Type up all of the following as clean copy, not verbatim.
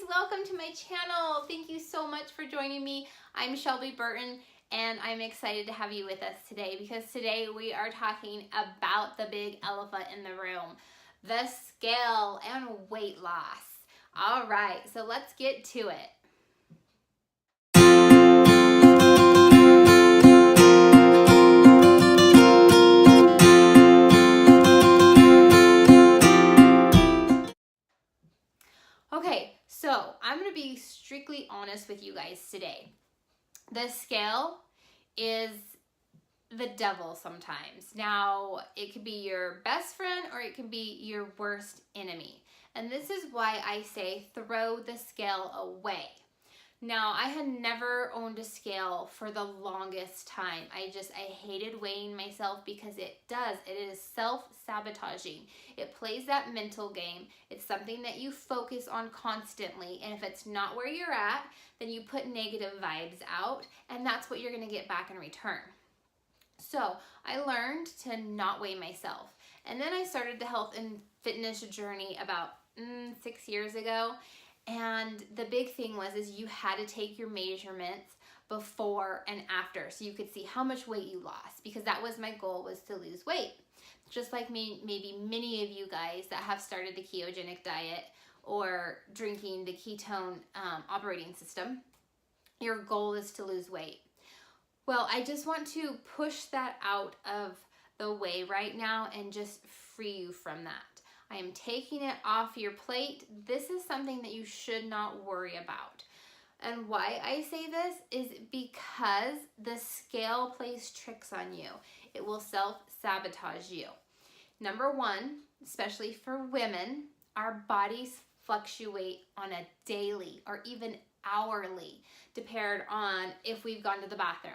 welcome to my channel. Thank you so much for joining me. I'm Shelby Burton and I'm excited to have you with us today because today we are talking about the big elephant in the room, the scale and weight loss. All right, so let's get to it. Okay, so I'm going to be strictly honest with you guys today. The scale is the devil sometimes. Now, it could be your best friend or it can be your worst enemy. And this is why I say throw the scale away. Now, I had never owned a scale for the longest time. I hated weighing myself because it is self-sabotaging. It plays that mental game. It's something that you focus on constantly. And if it's not where you're at, then you put negative vibes out and that's what you're gonna get back in return. So I learned to not weigh myself. And then I started the health and fitness journey about 6 years ago. And the big thing was you had to take your measurements before and after so you could see how much weight you lost, because that was my goal, was to lose weight. Just like me, maybe many of you guys that have started the ketogenic diet or drinking the ketone operating system, your goal is to lose weight. Well, I just want to push that out of the way right now and just free you from that. I am taking it off your plate. This is something that you should not worry about. And why I say this is because the scale plays tricks on you. It will self-sabotage you. Number one, especially for women, our bodies fluctuate on a daily or even hourly, depending on if we've gone to the bathroom,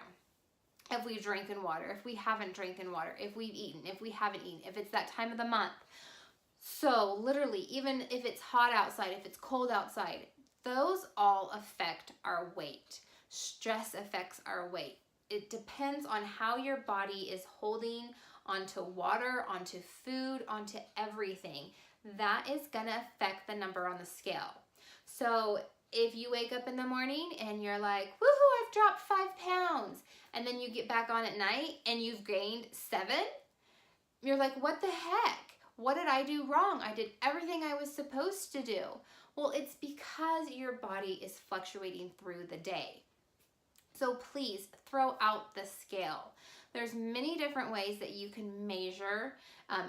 if we've drinking water, if we haven't drinking water, if we've eaten, if we haven't eaten, if it's that time of the month. So literally, even if it's hot outside, if it's cold outside, those all affect our weight. Stress affects our weight. It depends on how your body is holding onto water, onto food, onto everything. That is gonna affect the number on the scale. So if you wake up in the morning and you're like, woohoo, I've dropped 5 pounds, and then you get back on at night and you've gained 7, you're like, what the heck? What did I do wrong? I did everything I was supposed to do. Well, it's because your body is fluctuating through the day. So please throw out the scale. There's many different ways that you can measure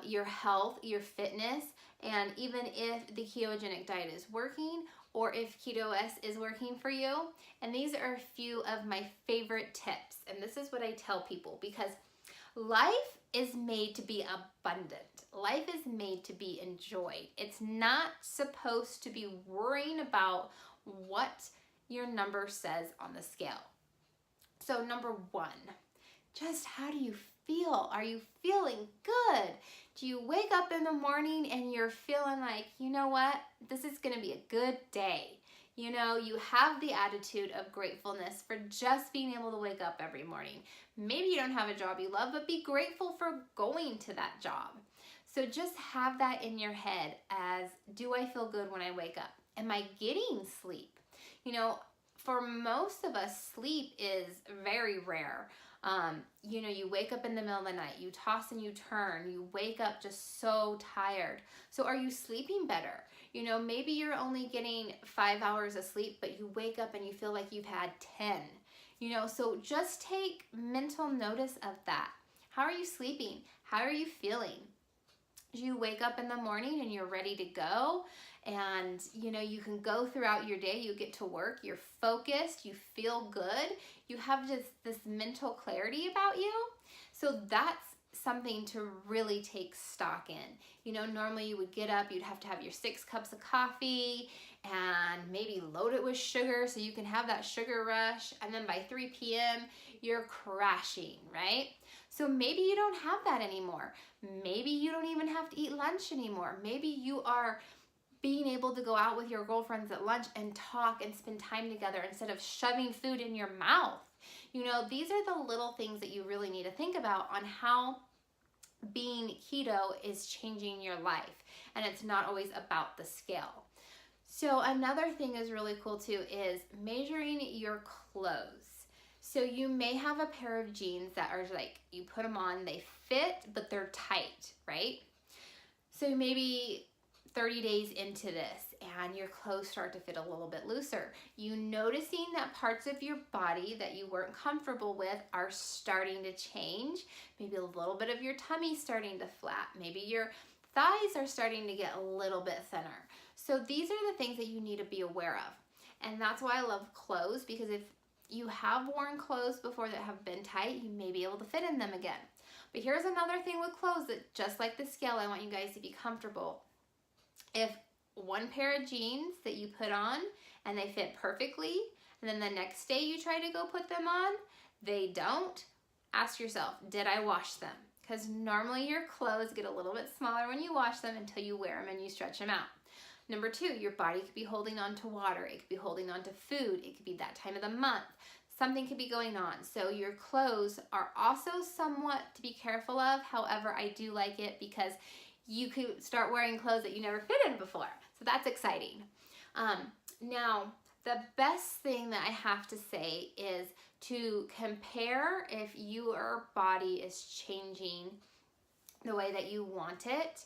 your health, your fitness, and even if the ketogenic diet is working or if Keto-S is working for you. And these are a few of my favorite tips. And this is what I tell people, because life is made to be abundant. Life is made to be enjoyed. It's not supposed to be worrying about what your number says on the scale. So number one, just how do you feel? Are you feeling good? Do you wake up in the morning and you're feeling like, you know what, this is gonna be a good day? You know, you have the attitude of gratefulness for just being able to wake up every morning. Maybe you don't have a job you love, but be grateful for going to that job. So just have that in your head as, do I feel good when I wake up? Am I getting sleep? You know, for most of us, sleep is very rare. You know, you wake up in the middle of the night, you toss and you turn, you wake up just so tired. So are you sleeping better? You know, maybe you're only getting 5 hours of sleep, but you wake up and you feel like you've had 10. You know, so just take mental notice of that. How are you sleeping? How are you feeling? You wake up in the morning and you're ready to go, and you know, you can go throughout your day, you get to work, you're focused, you feel good, you have just this mental clarity about you. So that's something to really take stock in. You know, normally you would get up, you'd have to have your 6 cups of coffee and maybe load it with sugar so you can have that sugar rush, and then by 3 p.m. you're crashing, right? So maybe you don't have that anymore. Maybe you don't even have to eat lunch anymore. Maybe you are being able to go out with your girlfriends at lunch and talk and spend time together instead of shoving food in your mouth. You know, these are the little things that you really need to think about on how being keto is changing your life. And it's not always about the scale. So another thing is really cool too is measuring your clothes. So you may have a pair of jeans that are like, you put them on, they fit, but they're tight, right? So maybe 30 days into this and your clothes start to fit a little bit looser. You noticing that parts of your body that you weren't comfortable with are starting to change. Maybe a little bit of your tummy starting to flap. Maybe your thighs are starting to get a little bit thinner. So these are the things that you need to be aware of. And that's why I love clothes, because if you have worn clothes before that have been tight, you may be able to fit in them again. But here's another thing with clothes that, just like the scale, I want you guys to be comfortable. If one pair of jeans that you put on and they fit perfectly, and then the next day you try to go put them on, they don't, ask yourself, did I wash them? Because normally your clothes get a little bit smaller when you wash them until you wear them and you stretch them out. Number two, your body could be holding on to water. It could be holding on to food. It could be that time of the month. Something could be going on. So your clothes are also somewhat to be careful of. However, I do like it because you could start wearing clothes that you never fit in before. So that's exciting. Now, the best thing that I have to say is to compare if your body is changing the way that you want it,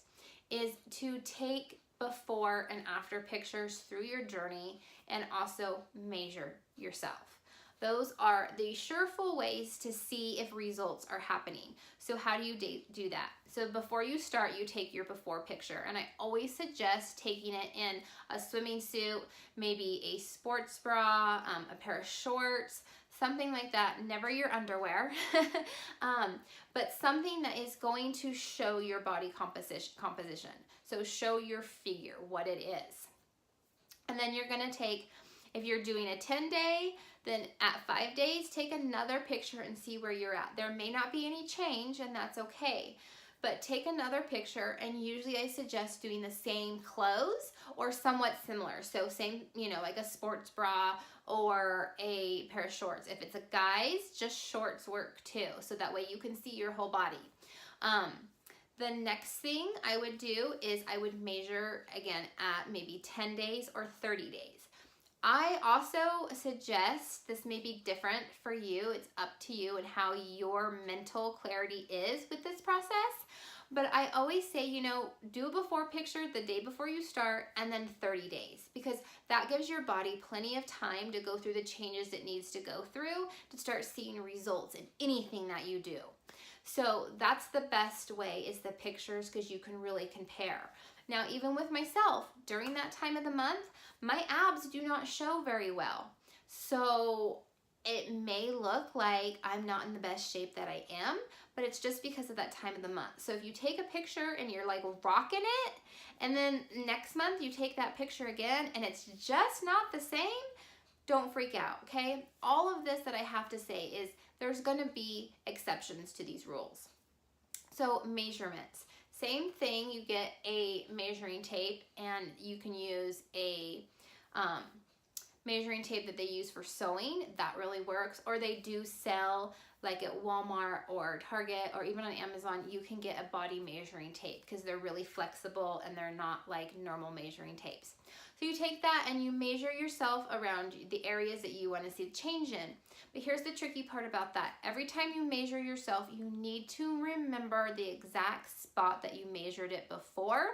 is to take before and after pictures through your journey and also measure yourself. Those are the sureful ways to see if results are happening. So how do you do that? So before you start, you take your before picture. And I always suggest taking it in a swimming suit, maybe a sports bra, a pair of shorts, something like that. Never your underwear, but something that is going to show your body composition. So show your figure, what it is. And then you're gonna take, if you're doing a 10-day, then at 5 days, take another picture and see where you're at. There may not be any change, and that's okay. But take another picture, and usually I suggest doing the same clothes or somewhat similar. So same, like a sports bra or a pair of shorts. If it's a guy's, just shorts work too. So that way you can see your whole body. The next thing I would do is I would measure again at maybe 10 days or 30 days. I also suggest, this may be different for you, it's up to you and how your mental clarity is with this process, but I always say, do a before picture the day before you start and then 30 days, because that gives your body plenty of time to go through the changes it needs to go through to start seeing results in anything that you do. So that's the best way, is the pictures, because you can really compare. Now, even with myself, during that time of the month, my abs do not show very well. So it may look like I'm not in the best shape that I am, but it's just because of that time of the month. So if you take a picture and you're like rocking it, and then next month you take that picture again and it's just not the same, don't freak out, okay? All of this that I have to say is there's gonna be exceptions to these rules. So measurements. Same thing, you get a measuring tape, and you can use a measuring tape that they use for sewing. That really works. Or they do sell, like at Walmart or Target or even on Amazon, you can get a body measuring tape because they're really flexible and they're not like normal measuring tapes. So you take that and you measure yourself around the areas that you want to see the change in. But here's the tricky part about that. Every time you measure yourself, you need to remember the exact spot that you measured it before.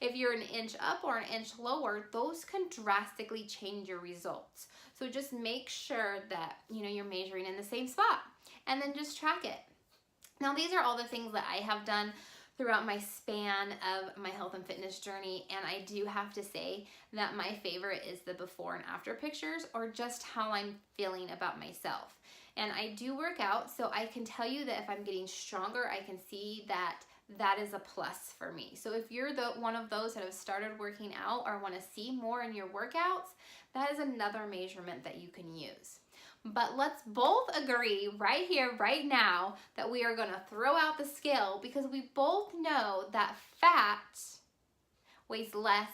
If you're an inch up or an inch lower, those can drastically change your results. So just make sure that you're measuring in the same spot, and then just track it. Now, these are all the things that I have done throughout my span of my health and fitness journey, and I do have to say that my favorite is the before and after pictures, or just how I'm feeling about myself. And I do work out, so I can tell you that if I'm getting stronger, I can see that that is a plus for me. So if you're one of those that have started working out or want to see more in your workouts, that is another measurement that you can use. But let's both agree right here, right now, that we are going to throw out the scale, because we both know that fat weighs less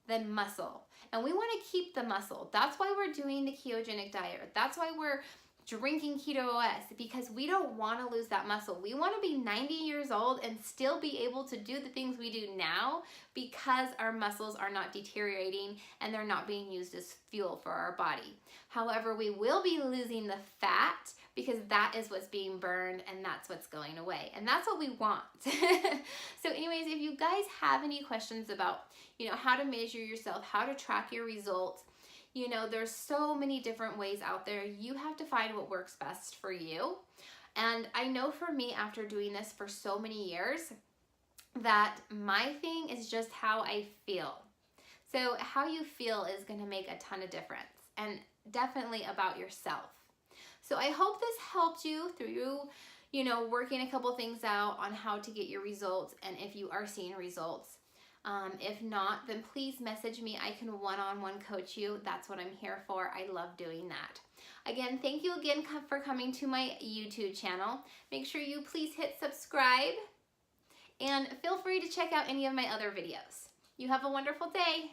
than muscle. And we want to keep the muscle. That's why we're doing the ketogenic diet. That's why we're drinking Keto OS, because we don't want to lose that muscle. We want to be 90 years old and still be able to do the things we do now because our muscles are not deteriorating and they're not being used as fuel for our body. However, we will be losing the fat because that is what's being burned and that's what's going away. And that's what we want. So anyways, if you guys have any questions about, how to measure yourself, how to track your results, there's so many different ways out there. You have to find what works best for you. And I know for me, after doing this for so many years, that my thing is just how I feel. So how you feel is going to make a ton of difference, and definitely about yourself. So I hope this helped you through, working a couple things out on how to get your results, and if you are seeing results. If not, then please message me. I can one-on-one coach you. That's what I'm here for. I love doing that. Again, thank you again for coming to my YouTube channel. Make sure you please hit subscribe, and feel free to check out any of my other videos. You have a wonderful day.